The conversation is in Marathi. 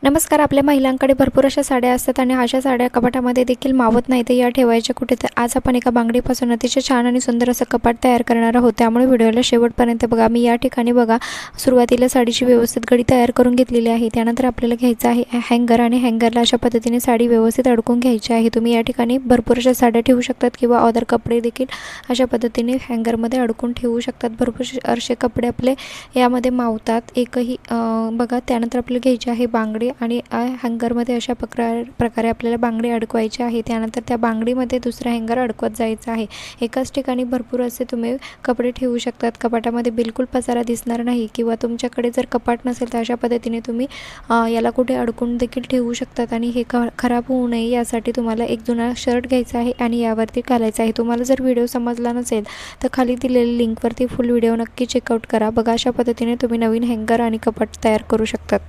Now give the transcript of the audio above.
नमस्कार. आपल्या महिलांकडे भरपूर अशा साड्या असतात आणि अशा साड्या कपाटामध्ये देखील मावत नाही, तर या ठेवायच्या कुठे. तर आज आपण एका बांगडीपासून अतिशय छान आणि सुंदर असं कपाट तयार करणार आहोत. त्यामुळे व्हिडिओला शेवटपर्यंत बघा. मी या ठिकाणी बघा सुरुवातीला साडीची व्यवस्थित गडी तयार करून घेतलेली आहे. त्यानंतर आपल्याला घ्यायचं आहे हँगर आणि हँगरला अशा पद्धतीने साडी व्यवस्थित अडकून घ्यायची आहे. तुम्ही या ठिकाणी भरपूर अशा साड्या ठेवू शकतात किंवा अदर कपडे देखील अशा पद्धतीने हँगरमध्ये अडकून ठेवू शकतात. भरपूर असे कपडे आपले यामध्ये मावतात एकही. बघा त्यानंतर आपल्याला घ्यायची आहे बांगडी आणि हँगरमध्ये अशा प्रकारे आपल्याला बांगडी अडकवायची आहे. त्यानंतर त्या बांगडीमध्ये दुसरा हँगर अडकवत जायचं आहे. एकाच ठिकाणी भरपूर असे तुम्ही कपडे ठेवू शकतात. कपाटामध्ये बिलकुल पसारा दिसणार नाही किंवा तुमच्याकडे जर कपाट नसेल तर अशा पद्धतीने तुम्ही याला कुठे अडकून देखील ठेवू शकतात. आणि हे खराब होऊ नये यासाठी तुम्हाला एक जुना शर्ट घ्यायचा आहे आणि यावरती घालायचा आहे. तुम्हाला जर व्हिडिओ समजला नसेल तर खाली दिलेल्या लिंकवरती फुल व्हिडिओ नक्की चेकआउट करा. बघा अशा पद्धतीने तुम्ही नवीन हँगर आणि कपाट तयार करू शकतात.